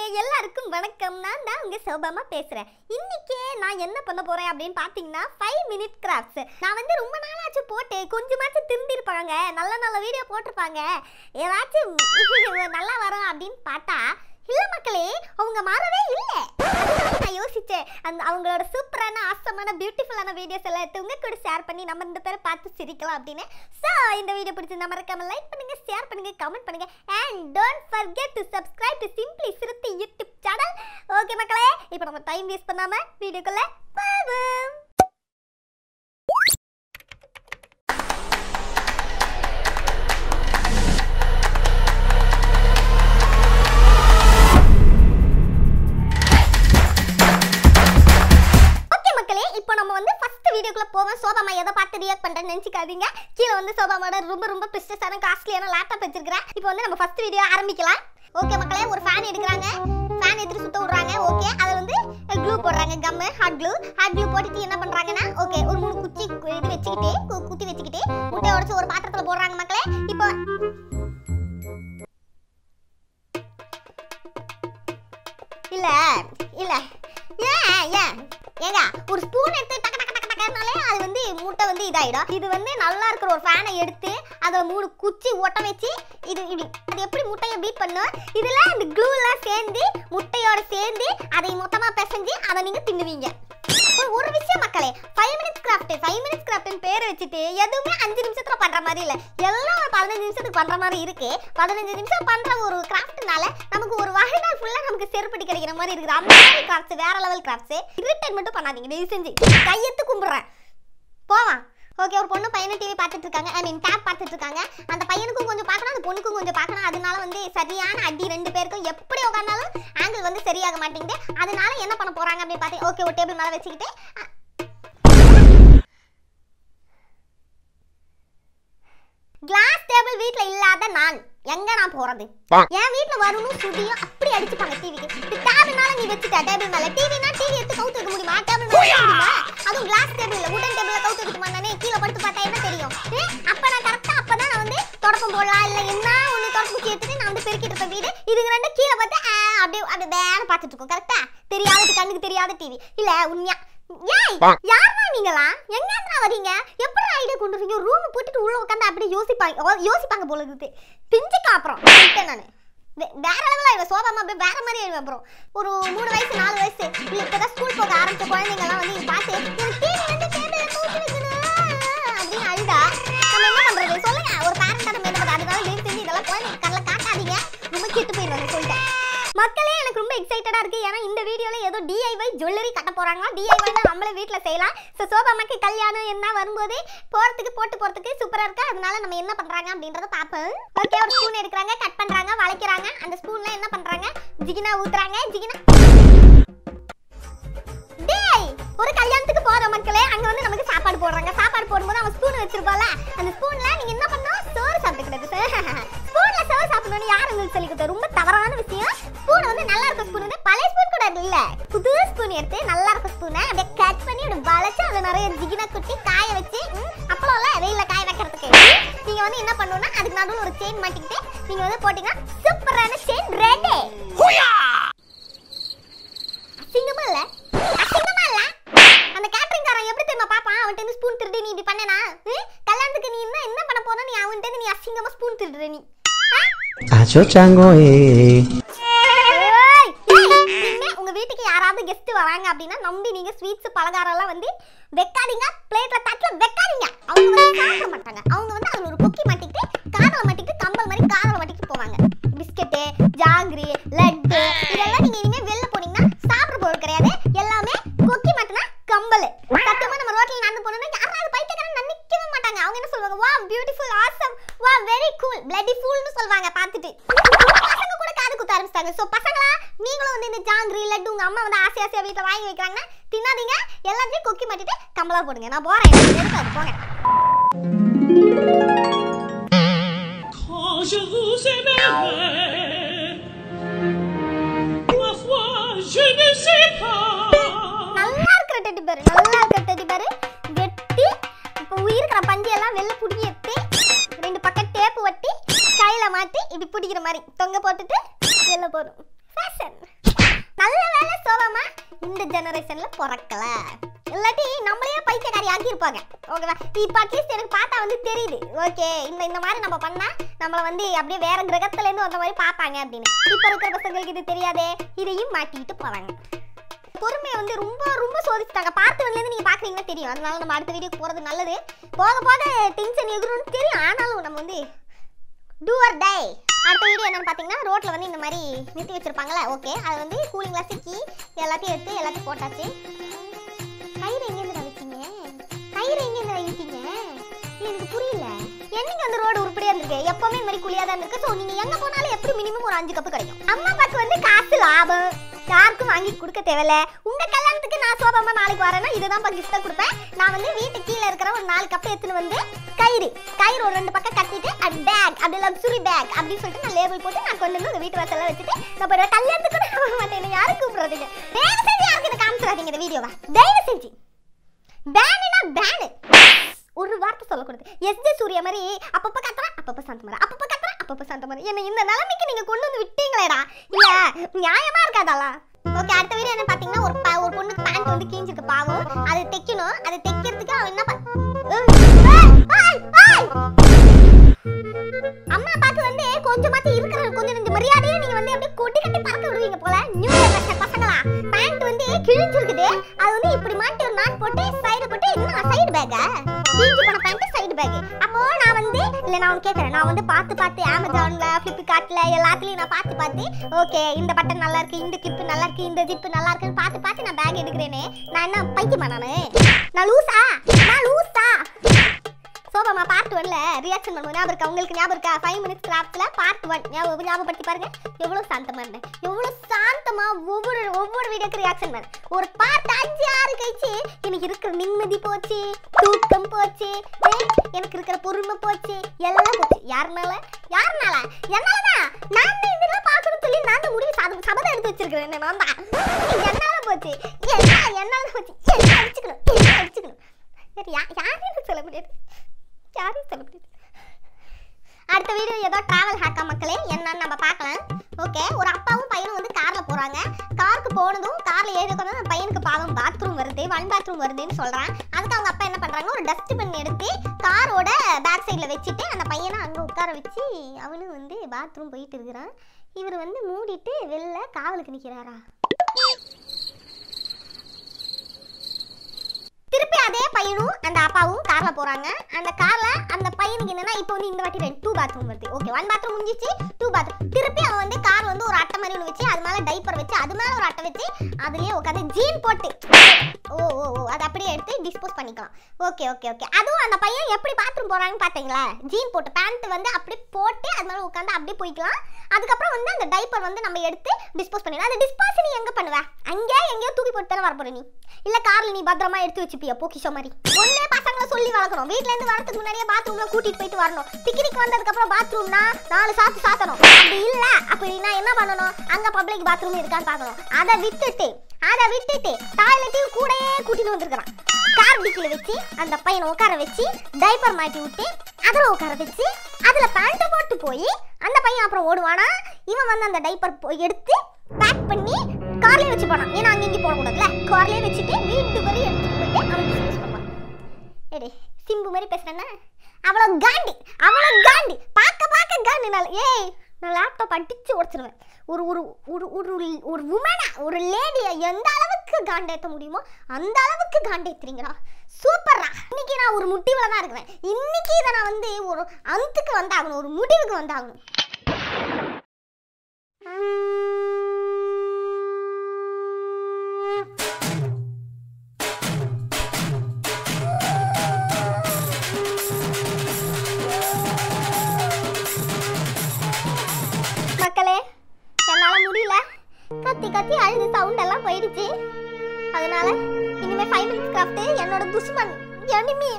எல்லாருக்கும் வணக்கம். நான் தான் உங்க சோபாமா பேசுறேன். இன்னைக்கு நான் என்ன பண்ண போறேன் அப்படின்னு பாத்தீங்கன்னா 5 minute crafts. நான் வந்து ரொம்ப நாளாச்சு போட்டு கொஞ்சமாச்சும் திருந்திருப்பாங்க, நல்ல நல்ல வீடியோ போட்டிருப்பாங்க, ஏதாச்சும் நல்லா வரும் அப்படின்னு பார்த்தா இல்ல மக்களே, அவங்க மாறவே இல்லை. நான் யோசிச்சேன், அவங்களோட சூப்பரான ஆசமான பியூட்டிஃபுல்லான வீடியோஸ் எல்லாம் எடுத்து உங்க கூட ஷேர் பண்ணி நம்ம இந்த பேரை பார்த்து சிரிக்கலாம் அப்படின்னு. ஸோ இந்த வீடியோ பிடிச்சிருந்தா மறக்காம லைக் பண்ணுங்க, ஷேர் பண்ணுங்க, கமெண்ட் பண்ணுங்க, and don't forget to subscribe to simply சிறுத்தை யூடியூப் சேனல். ஓகே மக்களே, இப்போ நம்ம டைம் வேஸ்ட் பண்ணாம வீடியோக்குள்ள போவோம். சோபாமா எதை பார்த்து ரியாக்ட் பண்றேன்னு நினைச்சுக்காதீங்க. கீழே வந்து சோபாமாவோட ரொம்ப பிரிஸ்டஸான காஸ்ட்லியான லேப்டாப் வச்சிருக்கிறேன். இப்போ வந்து நம்ம ஃபர்ஸ்ட் வீடியோ ஆரம்பிக்கலாம். ஓகே மக்களே, ஒரு ஃபேன் எடுக்கிறாங்க, ஃபேன் எடுத்து சுத்த விடுறாங்க. ஓகே, அதை வந்து க்ளூ போடுறாங்க, கம்மு ஹாட் க்ளூ போட்டுட்டு என்ன பண்றாங்கன்னா, ஓகே ஒரு 3 குச்சி இது வச்சுக்கிட்டு குத்தி வச்சுக்கிட்டு முட்டை உடைச்சு ஒரு பாத்திரத்துல போடுறாங்க மக்களே. இப்போ இல்ல ஏங்க ஒரு ஸ்பூன் எடுத்து அது வந்து முட்டை வந்து இதாயிடும். இது வந்து நல்லா இருக்கிற ஒரு ஃபேனை எடுத்து அதில் 3 குச்சி ஒட்ட வச்சு இது இப்படி அது எப்படி முட்டையை பீட் பண்ணும். இதுல இந்த க்ளூலாம் சேர்ந்து முட்டையோட சேர்ந்து அதை மொத்தமாக பிசைஞ்சு அதை நீங்க தின்னுவீங்க. ஒரு விஷயம் மக்களே, 5 minutes craft பேரை வச்சுட்டு எதுவுமே 5 நிமிஷத்துல பண்ற மாதிரி இல்ல, எல்லாம் 15 நிமிஷத்துக்கு பண்ற மாதிரி இருக்கு. 15 நிமிஷம் பண்ற ஒரு கிராஃப்ட்னால நமக்கு ஒரு வாழ்நாள் ஃபுல்லா நமக்கு செருப்படி கிடைக்கிற மாதிரி இருக்குது. அந்த மாதிரி கிராஃப்ட்ஸ், வேற லெவல் கிராஃப்ட்ஸ். இரிட்டேட் மட்டும் பண்ணாதீங்க தயவு செஞ்சு, கையெத்து கும்பிடுறேன். போவான். ஓகே, ஒரு பொண்ணு பையனை டிவி பார்த்துட்டு இருக்காங்க, ஐ மீன் டேப் பார்த்துட்டு இருக்காங்க. அந்த பையனுக்கும் கொஞ்சம் பார்க்கணும், அந்த பொண்ணுக்கும் கொஞ்சம் பார்க்கணும். அதனால வந்து சரியான அடி 2 பேருக்கும் எப்படி உட்கார்ந்தாலும் ஆங்கிள் வந்து சரியாக மாட்டேங்குது. அதனால என்ன பண்ண போறாங்க அப்படின்னு பார்த்து, ஓகே ஒரு டேபிள் மேலே வச்சுக்கிட்டு கிளாஸ் டேபிள் வீட்ல இல்லாத நான் எங்க நான் போறது? என் வீட்ல வரணும் சுதியும் அப்படி அடிச்சுப்பாங்க டிவிக்கு. டேபிள்னால நீ வச்சுட்ட டேபிள் மேல, டிவினா டிவி எடுத்து கவுத்து வைக்க முடியுமா? டேபிள் மேல முடியுமா? அதுவும் கிளாஸ் டேபிள் இல்ல, வுடன் டேபிள்ல கவுத்து வைக்க நானே கீழே படுத்து பார்த்தா என்ன தெரியும்? அப்ப நான் கரெக்டா அப்பதான் நான் வந்து தொடப்பம் போடலாம், இல்ல என்ன ஒண்ணு தொடப்பு எடுத்துட்டு நான் வந்து பெருக்கிட்டு இருப்பேன் வீடு. இதுங்க ரெண்டு கீழே பார்த்து அப்படியே வேலை பார்த்துட்டு இருக்கோம். கரெக்டா தெரியாத கண்ணுக்கு தெரியாத டிவி இல்ல. உண்மையா யாரா நீங்களா? எங்க வரீங்க? எப்படி ஐடியா கொண்டு வரீங்க? ரூம் போட்டுட்டு உள்ள உட்காந்து அப்படியே யோசிப்பாங்க போல இருக்குது. பிஞ்சுக்கா அப்புறம் நானு வேற லெவலா இவன் சோபாமா அப்படியே வேற மாதிரி ஆயிடுவேன். அப்புறம் ஒரு 3 வயசு 4 வயசு இல்ல இப்பதான் ஸ்கூல் போக ஆரம்பிச்ச குழந்தைங்க எல்லாம் வந்து பார்த்து அப்படின்னு அழுதா நம்ம என்ன பண்றது சொல்லுங்க? ஒரு பேரண்டா நம்ம என்ன பண்றது? அதனால தயவு செஞ்சு இதெல்லாம் குழந்தைங்க கண்ணில் காட்டாதீங்க, ரொம்ப கெட்டு போயிடுவாங்க சொல்லிட்டேன். மக்களே, எனக்கு ரொம்ப எக்ஸைட்டடா இருக்கு. ஏன்னா இந்த வீடியோல ஏதோ DIY ஜுவல்லரி கட்ட போறாங்க. DIYனா நம்மளே வீட்ல செய்யலாம். சோ சோபாமாக்கு கல்யாணம் என்ன வரும்போது போறதுக்கு சூப்பரா இருக்கு. அதனால நம்ம என்ன பண்றாங்க அப்படின்றத பாப்போம். ஓகே, ஒரு ஸ்பூன் எடுக்கறாங்க, கட் பண்றாங்க, வளைக்கறாங்க. அந்த ஸ்பூன்ல என்ன பண்றாங்க? ஜிகினா ஊத்துறாங்க. டேய், ஒரு கல்யாணத்துக்கு போற மக்களே, அங்க வந்து நமக்கு சாப்பாடு போடுறாங்க. சாப்பாடு போடும்போது அவன் ஸ்பூன் வச்சிருப்பால, அந்த ஸ்பூன்ல நீங்க என்ன பண்ணணும்? சோறு சாப்பிட்டுக்கிறது. ஸ்பூன்ல சோறு சாப்பிடணும்னு யார் உங்களுக்கு சொல்லி கொடுத்தா? ரொம்ப தவறான விஷயம். ஸ்பூன் வந்து நல்லா இருக்க ஸ்பூன் வந்து பழைய ஸ்பூன் கூட இல்ல, புது ஸ்பூன் எடுத்து நல்லா இருக்க ஸ்பூனை அப்படியே கட் பண்ணி அப்படி வளைச்சு அதை நிறைய ஜிகினா குட்டி காய வச்சு அப்பளம்ல வெயில காய வைக்கிறதுக்கு நீங்க வந்து என்ன பண்ணணும்னா அதுக்கு நடுவில் ஒரு செயின் மாட்டிக்கிட்டு நீங்க வந்து போட்டீங்கன்னா சூப்பரான செயின் ரெடி. அசிங்கமா இல்ல? அந்த கேட்டரிங்காரன் எப்படி தெரியுமா பாப்பான்? அவன்கிட்ட இருந்து ஸ்பூன் திருடி நீ இப்படி பண்ணனா கல்யாணத்துக்கு நீ என்ன பண்ண போற? நீ அவன்கிட்ட இருந்து நீ அசிங்கமா ஸ்பூன் திருடுற நீ. அச்சோ சாங்கோ. உங்க வீட்டுக்கு யாராவது கெஸ்ட் வராங்க அப்படின்னா நம்பி நீங்க ஸ்வீட்ஸ் பலகாரம் எல்லாம் வந்து வைக்காதீங்க, பிளேட்ல தட்டுல வைக்காதீங்க. அவங்க வந்து சாப்பிட மாட்டாங்க. அவங்க வந்து அதுல ஒரு கொக்கி மாட்டிக்கிட்டு காதல மாட்டிக்கிட்டு கம்பல் மாதிரி காதல மாட்டிக்கிட்டு போவாங்க. பிஸ்கெட்டு, ஜாங்கிரி, லட்டு இதெல்லாம் நீங்க இனிமே வெளில போனீங்கன்னா சாப்பிட பொருள் கிடையாது, எல்லாமே கொக்கி மாட்டினா கம்பல். சத்தியமா நம்ம ரோட்ல நடந்து போனோம்னா யாராவது பைத்தியக்காரன் நினைக்கவே மாட்டாங்க. அவங்க என்ன சொல்லுவாங்க? வா பியூட்டிஃபுல், ஆசம், வா வெரி கூல், பிளட்டி ஃபூல்னு சொல்வாங்க. பார்த்துட்டு பசங்க கூட காது குத்த ஆரம்பிச்சிட்டாங்க. சோ பசங்களா, நீங்களும் வந்து இந்த ஜாங்கிரி லட்டு உங்க அம்மா வந்து ஆசையா வீட்டுல வாங்கி வைக்கிறாங்கன்னா தின்னாதீங்க, எல்லாத்தையும் கொக்கி மாட்டிட்டு கம்பலா போடுங்க. நான் போறேன், எடுக்காது போங்க. நல்லா இருக்கிற டெடி பேரு வெட்டி இருக்கிற பஞ்சு எல்லாம் வெளில புடிங்கி எடுத்து 2 பக்கம் டேப்பு வட்டி கையில மாட்டி இப்படி பிடிக்கிற மாதிரி தொங்க போட்டுட்டு வெளில போடும் ஃபேஷன். நல்ல வேலை சோபமா இந்த ஜெனரேஷன்ல பிறக்கல, இல்லாட்டி நம்மளையே பைத்தியக்காரி ஆக்கி இருப்பாங்க. ஓகேவா? இப்போ அட்லீஸ்ட் எனக்கு பார்த்தா வந்து தெரியுது, ஓகே இந்த மாதிரி நம்ம பண்ணா நம்மளை வந்து அப்படியே வேற கிரகத்துல இருந்து வந்த மாதிரி பார்ப்பாங்க அப்படின்னு. இப்போ இருக்கிற பசங்களுக்கு இது தெரியாதே, இதையும் மாட்டிக்கிட்டு போறாங்க. பொறுமையை வந்து ரொம்ப ரொம்ப சோதிச்சுட்டாங்க. பார்த்து வந்து நீங்க பாக்குறீங்கன்னா தெரியும். அதனால நம்ம அடுத்த வீடியோக்கு போறது நல்லது. போக போக டென்ஷன் எகுருன்னு தெரியும், ஆனாலும் நம்ம வந்து டூ ஆர் டை. அடுத்த வீடியோ என்னன்னு பார்த்தீங்கன்னா, ரோட்டில் வந்து இந்த மாதிரி நிறுத்தி வச்சிருப்பாங்களே, ஓகே அதை வந்து கூலிங் கிளாஸ் கீ எல்லாத்தையும் எடுத்து எல்லாத்தையும் போட்டாச்சு. கயிறு எங்கேருந்து வைத்தீங்க? கயிறு எங்கேருந்து வைத்தீங்க? எனக்கு புரியல. என்னைக்கு அந்த ரோடு உருப்படியா இருந்திருக்கு? எப்பவுமே இந்த மாதிரி குழியா தான் இருக்கு. ஸோ நீங்க எங்க போனாலும் எப்படி மினிமம் ஒரு 5 கப்பு கிடைக்கும். அம்மா அப்பாக்கு வந்து காசு லாபம், யாருக்கும் வாங்கி கொடுக்க தேவையில்ல. உங்க கல்யாணத்துக்கு நான் சோபமா நாளைக்கு வரேன்னா இதுதான் கிஃப்டா கொடுப்பேன். நான் வந்து வீட்டு கீழே இருக்கிற ஒரு 4 கப்பு எடுத்துன்னு வந்து கயிறு ஒரு 2 பக்கம் கட்டிட்டு பேக் அப்படி லக்ஸுரி பேக் அப்படின்னு சொல்லிட்டு நான் லேபிள் போட்டு நான் கொண்டு வந்து வீட்டு வாசல்ல வச்சுட்டு நான் போய் கல்யாணத்துக்கு கூட வர மாட்டேன். யாரும் கூப்பிடுறதுங்க. தயவு செஞ்சு யாருக்கு இதை காமிச்சிடாதீங்க இந்த வீடியோவா, தயவு செஞ்சு. பேனுனா பேனு, ஒரு வார்த்தை சொல்லக்கூடாது. எஸ்ஜே சூர்யா மாதிரி அப்பப்ப கத்துறா அப்பப்ப சாந்தமாரா, அப்பப்ப கத்துறா அப்பப்ப சாந்தமாரா. என்ன இந்த நிலைமைக்கு நீங்க கொண்டு வந்து விட்டீங்களேடா, இல்ல நியாயமா இருக்காதா? ஓகே, அடுத்த வீடியோ என்ன பாத்தீங்கன்னா, ஒரு பொண்ணுக்கு பேண்ட் வந்து கிழிஞ்சிருக்கு பாவம், அது தைக்கணும். அது தைக்கிறதுக்கு அவன் என்ன அம்மா அப்பாக்கு வந்து கொஞ்சமாத்தி இருக்கிற கொஞ்சம் நெஞ்ச மரியாதையை நீங்க வந்து அப்படியே கொட்டி கட்டி பறக்க விடுவீங்க போல. நியூ ஜெனரேஷன் பசங்களா, பேண்ட் வந்து கிழிஞ்சிருக்குது, அது வந்து இப்படி மாட்டி ஒரு நாட் போட்டு சைடு போட்டு என்ன சைடு பேக்கா கிழிஞ்சு போன பேண்ட் சைடு பேக். அப்போ நான் வந்து இல்ல நான் ஒன்று கேட்கறேன், நான் வந்து பார்த்து அமேசான்ல ஃபிளிப்கார்ட்ல எல்லாத்துலயும் நான் பார்த்து ஓகே இந்த பட்டன் நல்லா இருக்கு, இந்த கிளிப் நல்லா இருக்கு, இந்த ஜிப் நல்லா இருக்குன்னு பார்த்து நான் பேக் எடுக்கிறேனே. நான் என்ன பைத்தியமா? நான் லூசா? சோபமா பார்ட் 1ல ரியாக்ஷன் பண்ணுவோம். ஞாபகம் இருக்கா உங்களுக்கு? ஞாபகம் இருக்கா? 5 மினிட்ஸ் கிராஃப்ட்ல பார்ட் 1 ஞாபகப்படுத்தி பாருங்க. எவ்வளவு சாந்தமா இருந்தேன், எவ்வளவு சாந்தமா ஒவ்வொரு வீடியோக்கு ரியாக்ஷன் பண்ண. ஒரு பார்ட் 5 6 கழிச்சு எனக்கு இருக்கிற நிம்மதி போச்சு, தூக்கம் போச்சு, எனக்கு இருக்கிற பொறுமை போச்சு, எல்லாம் போச்சு. யாருனால? என்னாலதான். நான் இதெல்லாம் பார்க்கணும்னு சொல்லி நான் தான் முடிவு சபதம் எடுத்து வச்சிருக்கிறேன். நான் தான் என்னால போச்சு, என்னால போச்சு, எல்லாம் அடிச்சுக்கணும். யாரையும் சொல்ல முடியாது. அடுத்த வீடியோ ஏதோ டிராவல் ஹேக்கா மக்களே, என்னன்னு நம்ம பார்க்கலாம். ஓகே, ஒரு அப்பாவும் பையனும் வந்து கார்ல போறாங்க. காருக்கு போனதும் கார்ல ஏறி உட்காந்து அந்த பையனுக்கு பாவம் பாத்ரூம் வருது, 1 பாத்ரூம் வருதுன்னு சொல்றான். அதுக்கு அவங்க அப்பா என்ன பண்றாங்க, ஒரு டஸ்ட்பின் எடுத்து காரோட பேக் சைட்ல வச்சுட்டு அந்த பையனை அங்க உட்கார வச்சு அவனும் வந்து பாத்ரூம் போயிட்டு இருக்கிறான். இவர் வந்து மூடிட்டு வெளில காவலுக்கு நிக்கிறாரா? திருப்பி அதே பையனும் அந்த அப்பாவும் கார்ல போறாங்க. அந்த கார்ல அந்த பையனுக்கு என்னன்னா இப்போ வந்து இந்த வாட்டி 2 பாத்ரூம் வருது. ஓகே, 1 பாத்ரூம் முடிஞ்சிச்சு, 2 பாத்ரூம். திருப்பி அவன் வந்து கார் வந்து ஒரு அட்டை மாதிரி ஒன்று வச்சு அது மேல டைப்பர் வச்சு அது மேல ஒரு அட்டை வச்சு அதுலயே உட்காந்து ஜீன் போட்டு அது அப்படியே எடுத்து டிஸ்போஸ் பண்ணிக்கலாம். ஓகே, அதுவும் அந்த பையன் எப்படி பாத்ரூம் போறாங்கன்னு பாத்தீங்களா? ஜீன் போட்டு பேண்ட் வந்து அப்படியே போட்டு அது மேல உட்காந்து அப்படியே போய்க்கலாம். அதுக்கப்புறம் வந்து அந்த டைப்பர் வந்து நம்ம எடுத்து டிஸ்போஸ் பண்ணிடலாம். அந்த டிஸ்போஸ் நீ எங்க பண்ணுவ? எங்கேயோ தூக்கி போட்டு தானே வரப்போற நீ, இல்ல கார்ல நீ பத்திரமா எடுத்து வச்சுப்பியா பொக்கிஷோ மாதிரி? ஒன்னே பசங்களை சொல்லி வளர்க்கணும். வீட்ல இருந்து வரதுக்கு முன்னாடியே பாத்ரூம்ல கூட்டிட்டு போயிட்டு வரணும். பிக்னிக் வந்ததுக்கு அப்புறம் பாத்ரூம்னா 4 சாத்தணும். அப்படி இல்ல அப்படின்னா என்ன பண்ணணும், அங்க பப்ளிக் பாத்ரூம் இருக்கான்னு பார்க்கணும். அதை விட்டுட்டு டாய்லெட்டையும் கூடயே கூட்டிட்டு வந்திருக்கிறான். கார் டிக்கில வச்சு அந்த பையனை உட்கார வச்சு டைப்பர் மாட்டி விட்டு அதுல உட்கார வச்சு அதுல பேண்ட் போட்டு போய் அந்த பையன் அப்புறம் ஓடுவானா. இவன் வந்து அந்த டைப்பர் எடுத்து பேக் பண்ணி கார்லயே வச்சு போனான். ஏன்னா அங்க இங்கே போடக்கூடாதுல, கார்லயே வச்சுட்டு வீட்டு வரை எடுத்துட்டு போயிட்டு அவன் டிஸ்போஸ் பண்ணுவான். ஏடே சிம்பு மாதிரி பேசுறேன்னா அவ்வளவு காண்டி பார்க்க காண்டினால நான் லேப்டாப் அடிச்சு உடைச்சிருவேன். ஒரு ஒரு ஒரு ஒரு ஒரு உமனை ஒரு லேடியை எந்த அளவுக்கு காண்டேற்ற முடியுமோ அந்த அளவுக்கு காண்டேத்துறீங்களா? சூப்பர்ரா. இன்னைக்கு நான் ஒரு முடிவுல தான் இருக்கிறேன். இன்னைக்கு இதை நான் வந்து ஒரு அந்துக்கு வந்தாகணும், ஒரு முடிவுக்கு வந்தாகணும். மக்களே, என்னால முடியல. கத்தி அழுது சவுண்ட் எல்லாம் போயிடுச்சு. அதனால இனிமே 5 மினிட்ஸ் கிராஃப்ட் என்னோட துஷ்மன் எனிமி.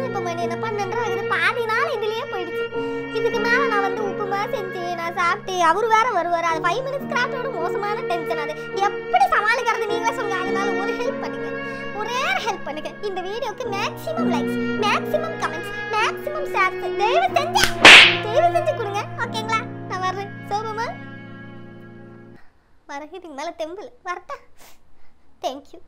இப்போ மணி என்ன 12 ஆகுது, பாதி நாள் இதுலயே போயிடுச்சு. இதுக்கு மேல நான் வந்து உப்புமா செஞ்சு நான் சாப்பிட்டு அவரு வேற வருவாரு. அது 5 மினிட்ஸ் கிராஃப்டோட மோசமான டென்ஷன். அது எப்படி சமாளிக்கிறது நீங்களே சொல்லுங்க. அதனால ஒரு ஹெல்ப் பண்ணுங்க. இந்த வீடியோக்கு maximum likes, maximum comments, maximum shares தயவு செஞ்சு கொடுங்க. ஓகேங்களா? நான் வர்றேன். சோபமா வர இதுக்கு மேலே தெம்பில் வரட்டா. தேங்க்யூ.